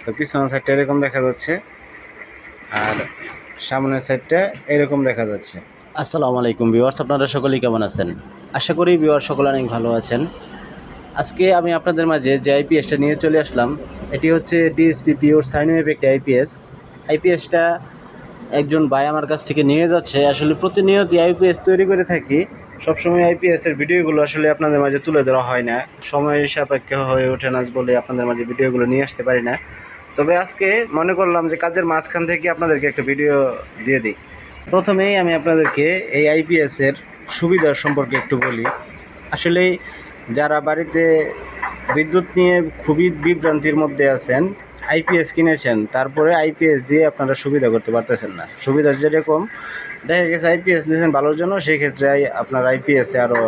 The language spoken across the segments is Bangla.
তো পিছনের সাইডটা এরকম দেখা যাচ্ছে আর সামনের সাইডটা এরকম দেখা যাচ্ছে। আসসালামু আলাইকুম ভিউয়ার্স, আপনারা সকলেই কেমন আছেন? আশা করি ভিউয়ার্স সকলে অনেক ভালো আছেন। আজকে আমি আপনাদের মাঝে যে আইপিএসটা নিয়ে চলে আসলাম, এটি হচ্ছে ডিএসপি পিওর সাইন ওয়েভ একটি আইপিএসটা একজন ভাই আমার কাছ থেকে নিয়ে যাচ্ছে। আসলে প্রতিনিয়ত আইপিএস তৈরি করে থাকি, সবসময় আইপিএসের ভিডিওগুলো আসলে আপনাদের মাঝে তুলে ধরা হয় না, সময় সাপেক্ষে হয়ে ওঠে না বলে আপনাদের মাঝে ভিডিওগুলো নিয়ে আসতে পারি না। তবে আজকে মনে করলাম যে কাজের মাঝখান থেকে আপনাদেরকে একটা ভিডিও দিয়ে দিই। প্রথমেই আমি আপনাদেরকে এই আইপিএসের সুবিধার সম্পর্কে একটু বলি। আসলে যারা বাড়িতে বিদ্যুৎ নিয়ে খুবই বিভ্রান্তির মধ্যে আছেন, আইপিএস কিনেছেন, তারপরে আইপিএস দিয়ে আপনারা সুবিধা করতে পারতেছেন না। সুবিধা যেরকম দেখা গেছে আইপিএস নিয়েছেন ভালোর জন্য, সেই ক্ষেত্রে আপনার আইপিএসে আরও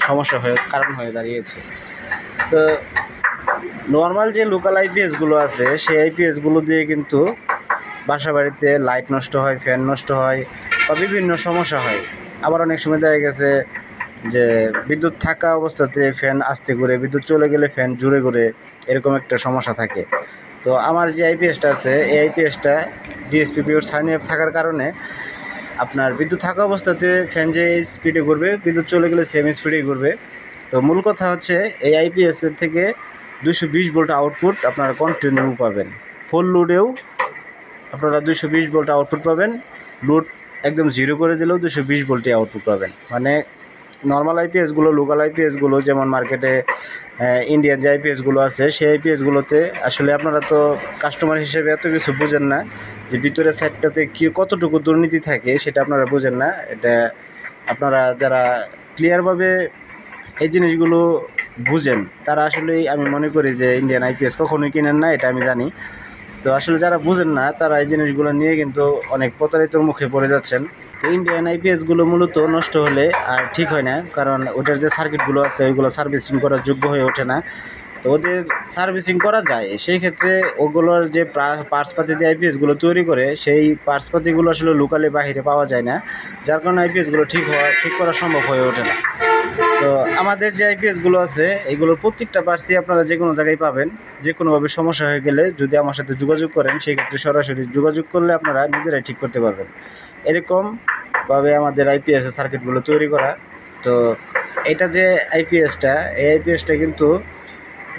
সমস্যা কারণ হয়ে দাঁড়িয়েছে। তো নর্মাল যে লোকাল আইপিএসগুলো আছে, সেই আইপিএসগুলো দিয়ে কিন্তু বাসা বাড়িতে লাইট নষ্ট হয়, ফ্যান নষ্ট হয় বা বিভিন্ন সমস্যা হয়। আবার অনেক সময় দেখা গেছে যে বিদ্যুৎ থাকা অবস্থাতে ফ্যান আস্তে করে, বিদ্যুৎ চলে গেলে ফ্যান জুড়ে করে, এরকম একটা সমস্যা থাকে। তো আমার যে আইপিএসটা আছে, এই আইপিএসটা ডিএসপি পিওর সাইন ওয়েভ থাকার কারণে আপনার বিদ্যুৎ থাকা অবস্থাতে ফ্যান যে স্পিডে ঘুরবে, বিদ্যুৎ চলে গেলে সেম স্পিডেই ঘুরবে। তো মূল কথা হচ্ছে এই আইপিএসের থেকে 220 ভোল্ট আউটপুট আপনারা কন্টিনিউ পাবেন। ফুল লোডেও আপনারা 220 ভোল্ট আউটপুট পাবেন। লোড একদম জিরো করে দিলেও 220 ভোল্টই আউটপুট পাবেন। মানে নর্মাল আইপিএসগুলো, লোকাল আইপিএসগুলো যেমন মার্কেটে ইন্ডিয়ান যে আইপিএসগুলো আছে, সেই আইপিএসগুলোতে আসলে আপনারা তো কাস্টমার হিসেবে এত কিছু বুঝেন না যে ভিতরের সাইডটাতে কতটুকু দুর্নীতি থাকে, সেটা আপনারা বুঝেন না। এটা আপনারা যারা ক্লিয়ারভাবে এই জিনিসগুলো বুঝেন, তারা আসলেই আমি মনে করি যে ইন্ডিয়ান আইপিএস কখনোই কিনেন না, এটা আমি জানি। তো আসলে যারা বুঝেন না, তারা এই জিনিসগুলো নিয়ে কিন্তু অনেক প্রতারিতর মুখে পড়ে যাচ্ছেন। তো ইন্ডিয়ান আইপিএসগুলো মূলত নষ্ট হলে আর ঠিক হয় না, কারণ ওটার যে সার্কিটগুলো আছে ওইগুলো সার্ভিসিং করার যোগ্য হয়ে ওঠে না। তো ওদের সার্ভিসিং করা যায়, সেই ক্ষেত্রে ওগুলোর যে পার্টসপাতি দিয়ে আইপিএসগুলো তৈরি করে, সেই পার্টসপাতিগুলো আসলে লোকালে বাইরে পাওয়া যায় না, যার কারণে আইপিএসগুলো ঠিক করা সম্ভব হয়ে ওঠে না। তো আমাদের যে আইপিএসগুলো আছে, এইগুলোর প্রত্যেকটা পার্টসই আপনারা যে কোনো জায়গায় পাবেন। যে কোনোভাবে সমস্যা হয়ে গেলে যদি আমার সাথে যোগাযোগ করেন, সেই ক্ষেত্রে সরাসরি যোগাযোগ করলে আপনারা নিজেরাই ঠিক করতে পারবেন। এরকমভাবে আমাদের আইপিএসের সার্কিটগুলো তৈরি করা। তো এটা যে আইপিএসটা, এই আইপিএসটা কিন্তু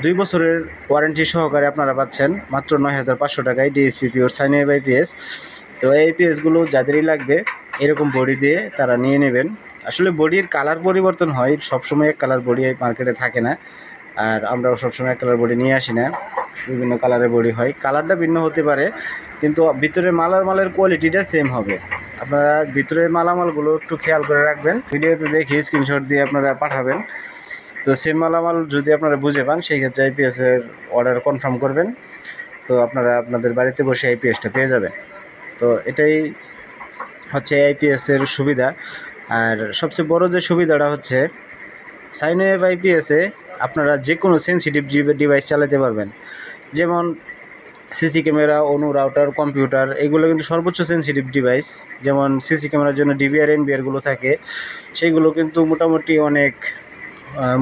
2 বছরের ওয়ারেন্টি সহকারে আপনারা পাচ্ছেন মাত্র 9,500 টাকায়, DSP pure sine wave IPS. তো এই আইপিএসগুলো যাদেরই লাগবে এরকম বডি দিয়ে তারা নিয়ে নেবেন। আসলে বডির কালার পরিবর্তন হয়, সবসময় এক কালার বডি মার্কেটে থাকে না, আর আমরাও সবসময় এক কালার বডি নিয়ে আসি না, বিভিন্ন কালারের বডি হয়। কালারটা ভিন্ন হতে পারে, কিন্তু ভিতরে মালের কোয়ালিটিটা সেম হবে। আপনারা ভিতরের মালামালগুলো একটু খেয়াল করে রাখবেন, ভিডিওতে দেখি স্ক্রিনশট দিয়ে আপনারা পাঠাবেন। তো সেম মালামাল যদি আপনারা বুঝে পান, সেই ক্ষেত্রে আইপিএসের অর্ডার কনফার্ম করবেন। তো আপনারা আপনাদের বাড়িতে বসে আইপিএসটা পেয়ে যাবেন। তো এটাই হচ্ছে আইপিএসের সুবিধা। আর সবচেয়ে বড় যে সুবিধাটা হচ্ছে, সাইন ওয়েভ আইপিএসে আপনারা যে কোনো সেন্সিটিভ ডিভাইস চালাতে পারবেন। যেমন সিসি ক্যামেরা, অনু রাউটার, কম্পিউটার, এগুলো কিন্তু সর্বোচ্চ সেন্সিটিভ ডিভাইস। যেমন সিসি ক্যামেরার জন্য ডিভিআর এনবিআরগুলো থাকে, সেইগুলো কিন্তু মোটামুটি অনেক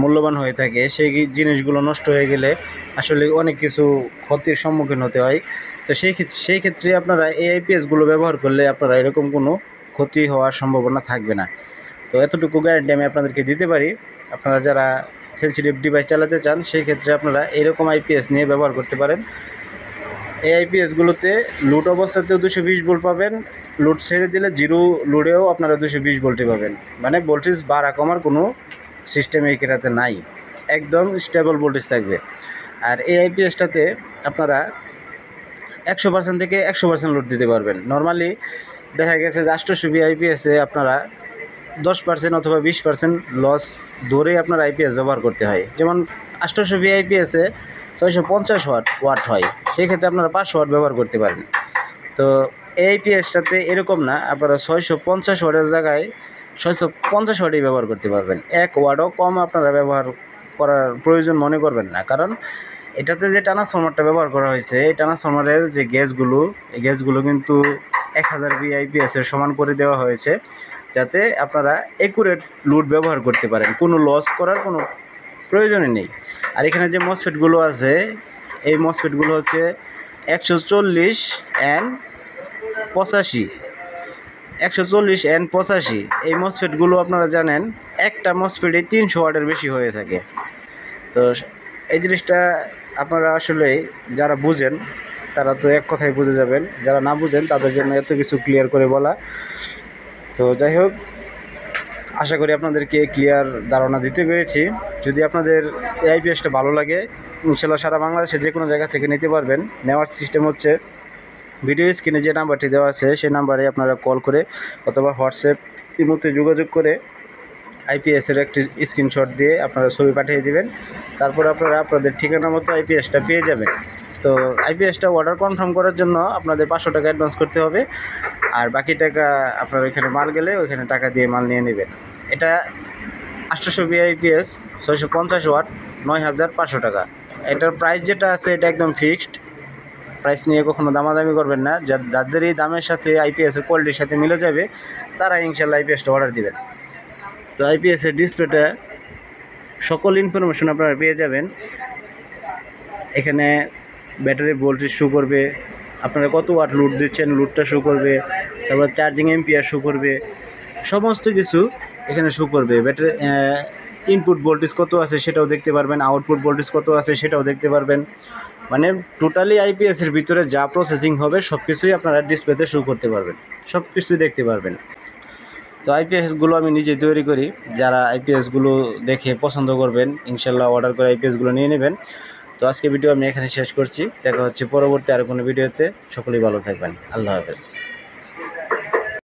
মূল্যবান হয়ে থাকে। সেই জিনিসগুলো নষ্ট হয়ে গেলে আসলে অনেক কিছু ক্ষতির সম্মুখীন হতে হয়। তো সেই ক্ষেত্রে আপনারা এই আইপিএসগুলো ব্যবহার করলে আপনারা এরকম কোনো ক্ষতি হওয়ার সম্ভাবনা থাকবে না। তো এতটুকু গ্যারান্টি আমি আপনাদেরকে দিতে পারি। আপনারা যারা সেন্সিটিভ ডিভাইস চালাতে চান, সেই ক্ষেত্রে আপনারা এরকম আইপিএস নিয়ে ব্যবহার করতে পারেন। এই আইপিএসগুলোতে লোড অবস্থাতেও 220 ভোল্ট পাবেন, লোড ছেড়ে দিলে জিরো লোডেও আপনারা 220 ভোল্টই পাবেন। মানে ভোল্টেজ বাড়া কমার কোনো সিস্টেম এই ক্ষেত্রে নাই, একদম স্টেবল ভোল্টেজ থাকবে। আর এই আইপিএসটাতে আপনারা 100% থেকে 100% লোড দিতে পারবেন। নর্মালি দেখা গেছে যে 820 আইপিএসে আপনারা 10% অথবা 20% লস ধরে আপনার আইপিএস ব্যবহার করতে হয়। যেমন 820 আইপিএসে 650 ওয়াট হয়, সেই ক্ষেত্রে আপনারা 500 ওয়াট ব্যবহার করতে পারেন। তো এই আইপিএসটাতে এরকম না, আপনারা 650 ওয়াটের জায়গায় 650 ওয়াটই ব্যবহার করতে পারবেন। 1 ওয়াটও কম আপনারা ব্যবহার করার প্রয়োজন মনে করবেন না, কারণ এটাতে যে ট্রান্সফরমারটা ব্যবহার করা হয়েছে, এই ট্রান্সফরমারের যে এই গ্যাসগুলো কিন্তু 1000 আইপিএসের সমান করে দেওয়া হয়েছে, যাতে আপনারা অ্যাকুরেট লোড ব্যবহার করতে পারেন, কোনো লস করার কোনো প্রয়োজনই নেই। আর এখানে যে মসফেটগুলো আছে, এই মসফেটগুলো হচ্ছে 140N85, 140N85। এই মসফেটগুলো আপনারা জানেন একটা মসফেটে 300 ওয়াটের বেশি হয়ে থাকে। তো এই জিনিসটা আপনারা আসলে যারা বুঝেন তারা তো এক কথায় বুঝে যাবেন, যারা না বুঝেন তাদের জন্য এত কিছু ক্লিয়ার করে বলা। তো যাই হোক, আশা করি আপনাদেরকে ক্লিয়ার ধারণা দিতে পেরেছি। যদি আপনাদের এই আইপিএসটা ভালো লাগে, ইনশাল্লাহ সারা বাংলাদেশে যে কোনো জায়গা থেকে নিতে পারবেন। নেওয়ার সিস্টেম হচ্ছে ভিডিও স্ক্রিনে যে নাম্বারটি দেওয়া আছে সেই নাম্বারে আপনারা কল করে অথবা হোয়াটসঅ্যাপ ইমোতে যোগাযোগ করে আইপিএসের একটি স্ক্রিনশট দিয়ে আপনারা ছবি পাঠিয়ে দেবেন। তারপর আপনারা আপনাদের ঠিকানা মতো আইপিএসটা পেয়ে যাবেন। তো আইপিএসটা অর্ডার কনফার্ম করার জন্য আপনাদের 500 টাকা অ্যাডভান্স করতে হবে, আর বাকি টাকা আপনার ওইখানে মাল গেলে ওইখানে টাকা দিয়ে মাল নিয়ে নেবেন। এটা 820 আইপিএস, 650 ওয়াট, 9500 টাকা। এটার প্রাইস যেটা আছে এটা একদম ফিক্সড প্রাইস, নিয়ে কখনো দামাদামি করবেন না। যাদের এই দামের সাথে আইপিএসের কোয়ালিটির সাথে মিলে যাবে তারা ইনশাল্লাহ আইপিএসটা অর্ডার দিবেন। তো আইপিএসের ডিসপ্লেটা সকল ইনফরমেশন আপনারা পেয়ে যাবেন। এখানে ব্যাটারি ভোল্টেজ শো করবে, আপনারা কত ওয়াট লোড দিচ্ছেন লোডটা শো করবে, তারপর চার্জিং এম্পিয়ার শো করবে, সমস্ত কিছু এখানে শো করবে। ব্যাটারি ইনপুট ভোল্টেজ কত আছে সেটাও দেখতে পারবেন, আউটপুট ভোল্টেজ কত আছে সেটাও দেখতে পারবেন। মানে টোটালি আইপিএসের ভিতরে যা প্রসেসিং হবে সব কিছুই আপনারা ডিসপ্লেতে শো করতে পারবেন, সব কিছুই দেখতে পারবেন। তো আইপিএসগুলো আমি নিজে তৈরি করি, যারা আইপিএসগুলো দেখে পছন্দ করবেন ইনশাল্লাহ অর্ডার করে আইপিএসগুলো নিয়ে নেবেন। তো আজকে ভিডিও আমি এখানে শেষ করছি, দেখা হচ্ছে পরবর্তী আরও কোনো ভিডিওতে। সকলেই ভালো থাকবেন, আল্লাহ হাফেজ।